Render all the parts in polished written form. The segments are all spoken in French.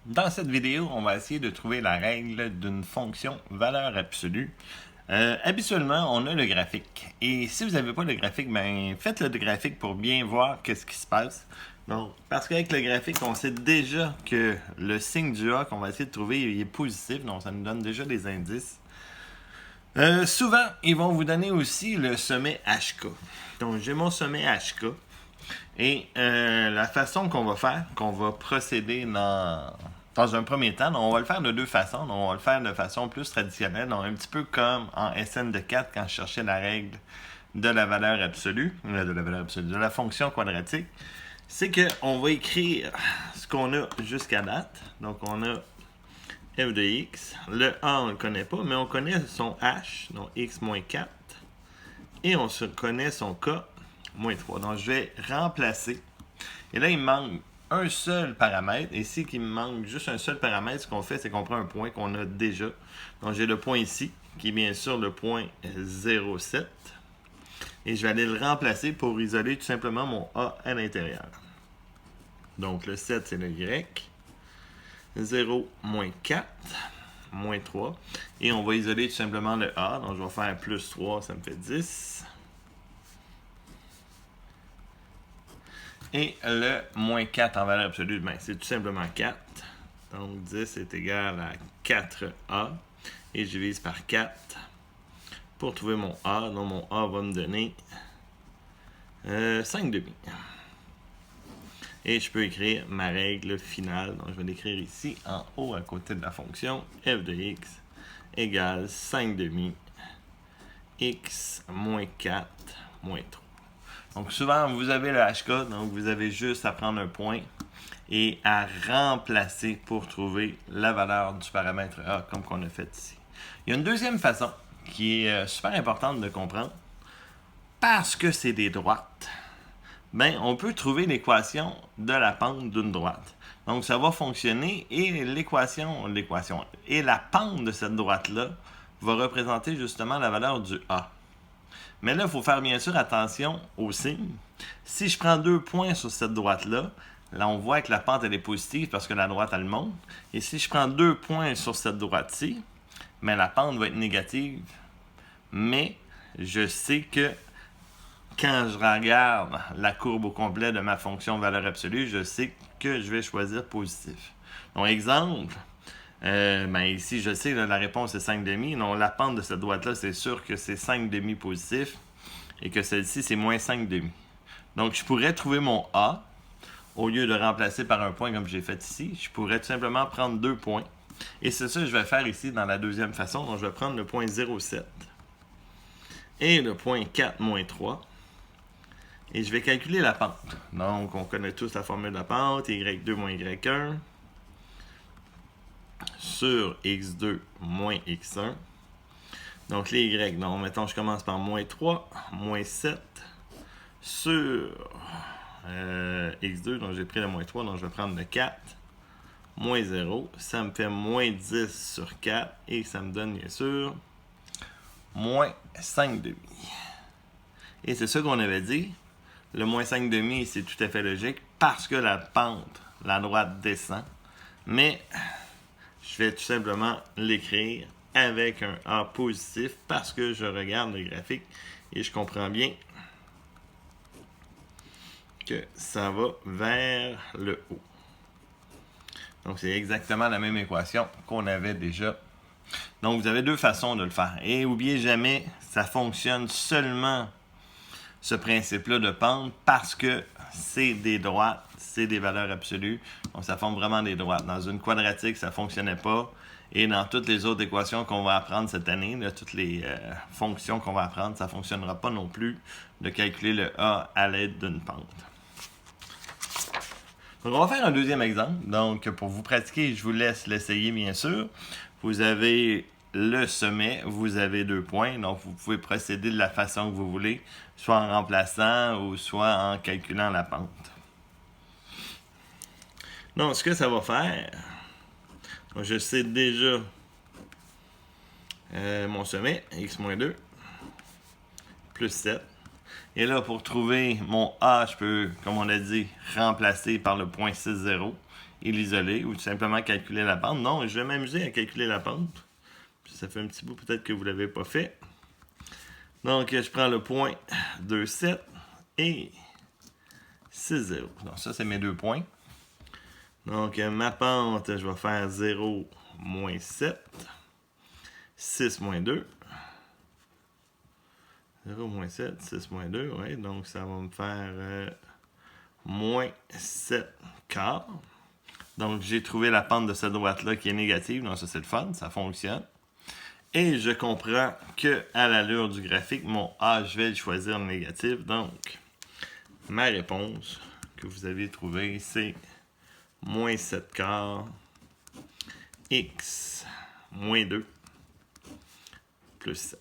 Dans cette vidéo, on va essayer de trouver la règle d'une fonction valeur absolue. Habituellement, on a le graphique. Et si vous n'avez pas le graphique, ben faites le graphique pour bien voir qu'est-ce qui se passe. Donc, parce qu'avec le graphique, on sait déjà que le signe du A qu'on va essayer de trouver il est positif, donc ça nous donne déjà des indices. Souvent, ils vont vous donner aussi le sommet HK. Donc, j'ai mon sommet HK. Et la façon qu'on va faire, qu'on va procéder dans un premier temps, donc on va le faire de deux façons. Donc on va le faire de façon plus traditionnelle, donc un petit peu comme en SN de 4 quand je cherchais la règle de la valeur absolue, de la fonction quadratique. C'est qu'on va écrire ce qu'on a jusqu'à date. Donc on a f de x. Le a, on ne le connaît pas, mais on connaît son h, donc x moins 4. Et on se connaît son k, moins 3. Donc, je vais remplacer. Et là, il me manque un seul paramètre. Et ici, qu'il me manque juste un seul paramètre, ce qu'on fait, c'est qu'on prend un point qu'on a déjà. Donc, j'ai le point ici, qui est bien sûr le point 0,7. Et je vais aller le remplacer pour isoler tout simplement mon A à l'intérieur. Donc, le 7, c'est le Y. 0, moins 4, moins 3. Et on va isoler tout simplement le A. Donc, je vais faire plus 3, ça me fait 10. Et le moins 4 en valeur absolue, ben, c'est tout simplement 4. Donc 10 est égal à 4A. Et je divise par 4 pour trouver mon A. Donc mon A va me donner 5 demi. Et je peux écrire ma règle finale. Donc je vais l'écrire ici en haut à côté de la fonction f de x égale 5 demi x moins 4 moins 3. Donc souvent, vous avez le HK, donc vous avez juste à prendre un point et à remplacer pour trouver la valeur du paramètre A comme qu'on a fait ici. Il y a une deuxième façon qui est super importante de comprendre. Parce que c'est des droites, ben, on peut trouver l'équation de la pente d'une droite. Donc ça va fonctionner et l'équation et la pente de cette droite-là va représenter justement la valeur du A. Mais là, il faut faire bien sûr attention au signe. Si je prends 2 points sur cette droite-là, là, on voit que la pente, elle est positive parce que la droite, elle monte. Et si je prends 2 points sur cette droite-ci, mais la pente va être négative. Mais je sais que quand je regarde la courbe au complet de ma fonction valeur absolue, je sais que je vais choisir positif. Donc, exemple, ben ici, je sais, là, la réponse est 5 demi. Donc, la pente de cette droite-là, c'est sûr que c'est 5 demi positif et que celle-ci, c'est moins 5 demi. Donc, je pourrais trouver mon A au lieu de remplacer par un point comme j'ai fait ici. Je pourrais tout simplement prendre 2 points. Et c'est ça que je vais faire ici dans la deuxième façon. Donc, je vais prendre le point 0,7 et le point 4 moins 3. Et je vais calculer la pente. Donc, on connaît tous la formule de la pente, y2 moins y1 sur x2 moins x1. Donc, les y, donc, mettons, je commence par moins 3, moins 7 sur x2. Donc, j'ai pris le moins 3, donc je vais prendre le 4, moins 0. Ça me fait moins 10 sur 4 et ça me donne, bien sûr, moins 5 demi. Et c'est ça qu'on avait dit. Le moins 5 demi, c'est tout à fait logique parce que la pente, la droite descend. Mais je vais tout simplement l'écrire avec un A positif parce que je regarde le graphique et je comprends bien que ça va vers le haut. Donc, c'est exactement la même équation qu'on avait déjà. Donc, vous avez deux façons de le faire. Et n'oubliez jamais, ça fonctionne seulement ce principe-là de pente parce que c'est des droites, c'est des valeurs absolues. Donc, ça forme vraiment des droites. Dans une quadratique, ça ne fonctionnait pas. Et dans toutes les autres équations qu'on va apprendre cette année, là, toutes les fonctions qu'on va apprendre, ça ne fonctionnera pas non plus de calculer le A à l'aide d'une pente. Donc, on va faire un deuxième exemple. Donc, pour vous pratiquer, je vous laisse l'essayer, bien sûr. Vous avez le sommet, vous avez 2 points. Donc, vous pouvez procéder de la façon que vous voulez, soit en remplaçant ou soit en calculant la pente. Donc, ce que ça va faire, je sais déjà mon sommet, x-2, plus 7. Et là, pour trouver mon A, je peux, comme on a dit, remplacer par le point 6,0. et l'isoler ou tout simplement calculer la pente. Non, je vais m'amuser à calculer la pente. Puis ça fait un petit bout peut-être que vous ne l'avez pas fait. Donc, je prends le point 2, 7 et 6, 0. Donc, ça, c'est mes 2 points. Donc, ma pente, je vais faire 0, moins 7, 6, moins 2. 0, moins 7, 6, moins 2, oui. Donc, ça va me faire moins 7 quarts. Donc, j'ai trouvé la pente de cette droite-là qui est négative. Donc, ça, c'est le fun, ça fonctionne. Et je comprends qu'à l'allure du graphique, mon A, je vais le choisir négatif. Donc, ma réponse que vous avez trouvée, c'est moins 7 quarts x moins 2 plus 7.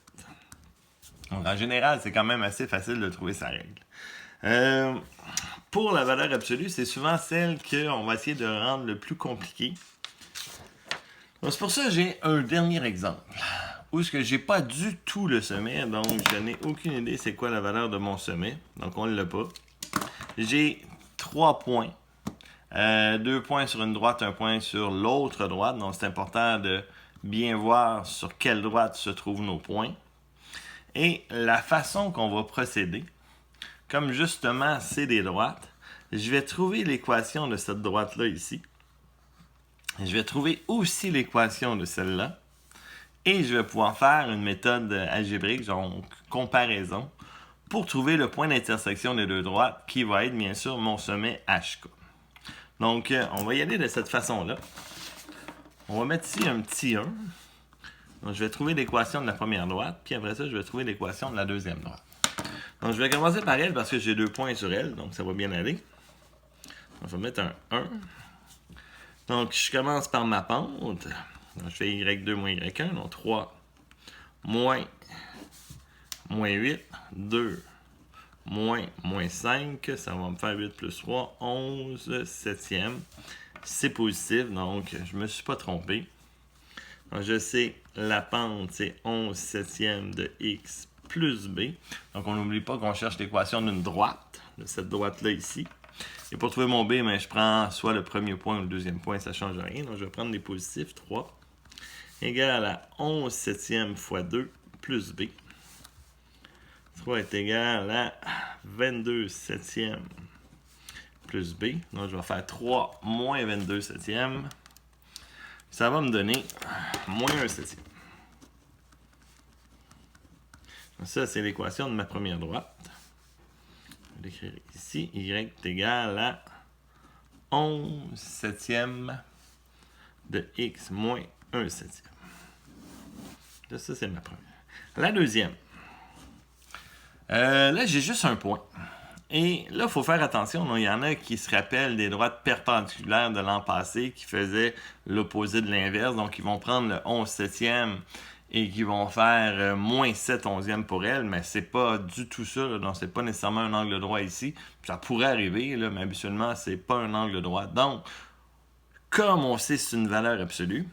Donc, en général, c'est quand même assez facile de trouver sa règle. Pour la valeur absolue, c'est souvent celle qu'on va essayer de rendre le plus compliquée. C'est pour ça que j'ai un dernier exemple. Où est-ce que j'ai pas du tout le sommet, donc je n'ai aucune idée c'est quoi la valeur de mon sommet. Donc on ne l'a pas. J'ai 3 points. 2 points sur une droite, 1 point sur l'autre droite. Donc c'est important de bien voir sur quelle droite se trouvent nos points. Et la façon qu'on va procéder, comme justement c'est des droites, je vais trouver l'équation de cette droite-là ici. Je vais trouver aussi l'équation de celle-là. Et je vais pouvoir faire une méthode algébrique, donc comparaison, pour trouver le point d'intersection des deux droites, qui va être bien sûr mon sommet HK. Donc, on va y aller de cette façon-là. On va mettre ici un petit 1. Donc, je vais trouver l'équation de la première droite, puis après ça, je vais trouver l'équation de la deuxième droite. Donc, je vais commencer par elle parce que j'ai 2 points sur elle, donc ça va bien aller. Donc, je vais mettre un 1. Donc, je commence par ma pente. Donc, je fais y2 moins y1, donc 3 moins 8, 2 moins 5, ça va me faire 8 plus 3, 11 septième. C'est positif, donc je ne me suis pas trompé. Donc, je sais, la pente, c'est 11 septième de x plus b. Donc, on n'oublie pas qu'on cherche l'équation d'une droite, de cette droite-là ici. Et pour trouver mon b, ben, je prends soit le premier point ou le deuxième point, ça ne change rien. Donc, je vais prendre des positifs, 3 égale à 11 septième fois 2 plus b. 3 est égal à 22 septième plus b. Donc, je vais faire 3 moins 22 septième. Ça va me donner moins 1 septième. Donc, ça, c'est l'équation de ma première droite. Je vais l'écrire ici. Y est égal à 11 septième de x moins 1 septième. Ça, c'est ma première. La deuxième. Là, j'ai juste un point. Et là, il faut faire attention. Il y en a qui se rappellent des droites perpendiculaires de l'an passé qui faisaient l'opposé de l'inverse. Donc, ils vont prendre le 11 septième et qui vont faire moins 7 onzième pour elle. Mais c'est pas du tout ça. Là. Donc, c'est pas nécessairement un angle droit ici. Ça pourrait arriver, là, mais habituellement, c'est pas un angle droit. Donc, comme on sait que c'est une valeur absolue,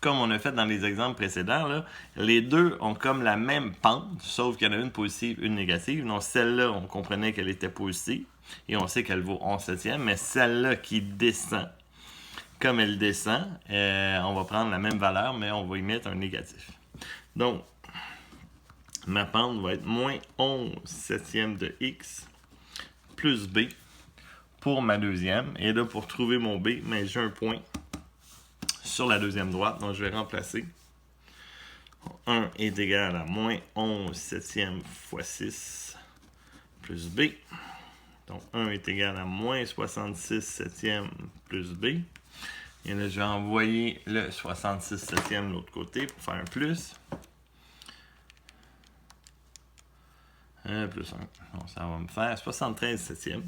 comme on a fait dans les exemples précédents, là, les deux ont comme la même pente, sauf qu'il y en a une positive, une négative. Donc, celle-là, on comprenait qu'elle était positive, et on sait qu'elle vaut 11 septième, mais celle-là qui descend, comme elle descend, on va prendre la même valeur, mais on va y mettre un négatif. Donc, ma pente va être moins 11 septième de x plus b pour ma deuxième. Et là, pour trouver mon b, mais j'ai un point sur la deuxième droite, donc je vais remplacer. 1 est égal à moins 11 septième fois 6 plus b. Donc 1 est égal à moins 66 septième plus b. Et là, je vais envoyer le 66 septième de l'autre côté pour faire un plus. 1 plus 1. Donc ça va me faire 73 septième.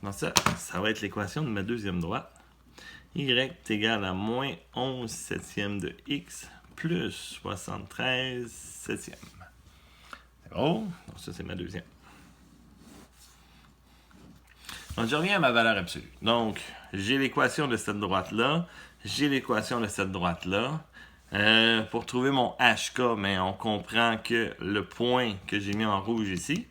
Donc ça va être l'équation de ma deuxième droite. Y est égal à moins 11 septième de x plus 73 septième. C'est bon? Donc ça, c'est ma deuxième. Donc je reviens à ma valeur absolue. Donc, j'ai l'équation de cette droite-là. J'ai l'équation de cette droite-là. Pour trouver mon HK, mais on comprend que le point que j'ai mis en rouge ici,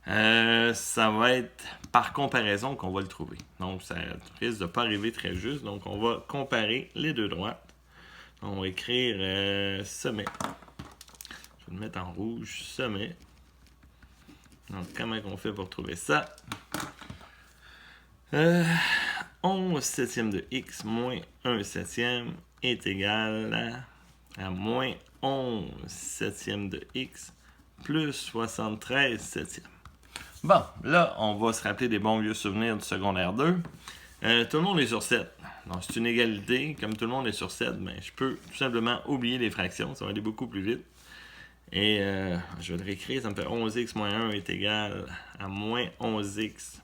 Ça va être par comparaison qu'on va le trouver. Donc, ça risque de ne pas arriver très juste. Donc, on va comparer les deux droites. On va écrire sommet. Je vais le mettre en rouge, sommet. Donc, comment on fait pour trouver ça? 11 septièmes de x moins 1 septième est égal à moins 11 septièmes de x plus 73 septièmes. Bon, là, on va se rappeler des bons vieux souvenirs du secondaire 2. Tout le monde est sur 7. Donc, c'est une égalité. Comme tout le monde est sur 7, ben, je peux tout simplement oublier les fractions. Ça va aller beaucoup plus vite. Et je vais le réécrire. Ça me fait 11x moins 1 est égal à moins 11x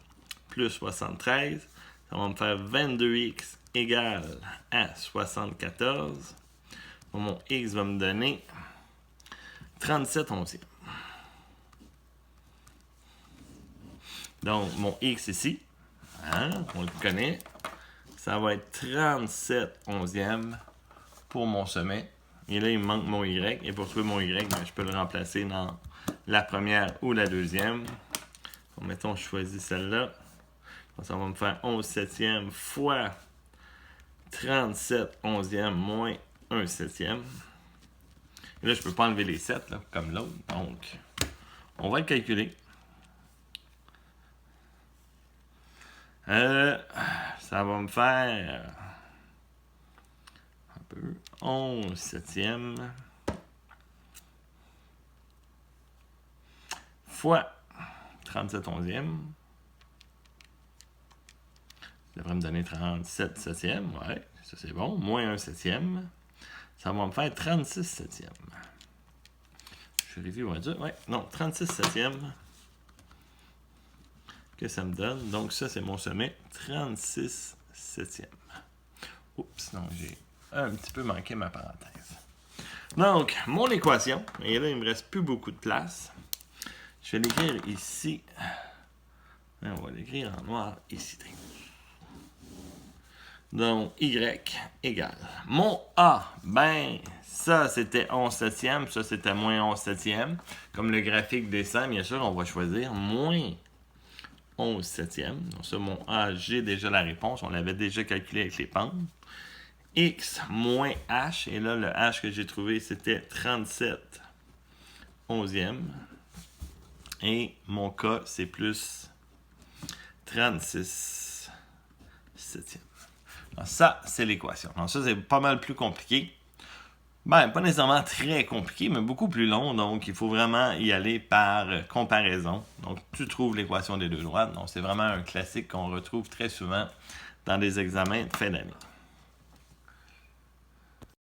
plus 73. Ça va me faire 22x égale à 74. Donc, mon x va me donner 37 onzièmes. Donc, mon x ici, on le connaît, ça va être 37 onzièmes pour mon sommet. Et là, il me manque mon y. Et pour trouver mon y, ben, je peux le remplacer dans la première ou la deuxième. Donc, mettons, je choisis celle-là. Ça va me faire 11 septièmes fois 37 onzièmes moins 1 septième. Et là, je ne peux pas enlever les 7, là, comme l'autre. Donc, on va le calculer. Ça va me faire un peu 11 septièmes fois 37 onzièmes. Ça devrait me donner 37 septièmes. Ouais, ça c'est bon. Moins 1 septième. Ça va me faire 36 septièmes. Je vérifie, on va dire. Ouais, non, 36 septièmes. Que ça me donne. Donc, ça, c'est mon sommet. 36 septièmes. Oups, non, j'ai un petit peu manqué ma parenthèse. Donc, mon équation. Et là, il ne me reste plus beaucoup de place. Je vais l'écrire ici. On va l'écrire en noir ici. Donc, y égale. Mon a, ben, ça, c'était 11 septièmes. Ça, c'était moins 11 septièmes. Comme le graphique descend, bien sûr, on va choisir moins 11 septièmes. Donc ça, mon A, j'ai déjà la réponse. On l'avait déjà calculé avec les pentes. X moins H. Et là, le H que j'ai trouvé, c'était 37 onzièmes. Et mon K, c'est plus 36 septièmes. Donc ça, c'est l'équation. Donc ça, c'est pas mal plus compliqué. Ben, pas nécessairement très compliqué, mais beaucoup plus long. Donc, il faut vraiment y aller par comparaison. Donc, tu trouves l'équation des deux droites. Donc, c'est vraiment un classique qu'on retrouve très souvent dans des examens de fin d'année.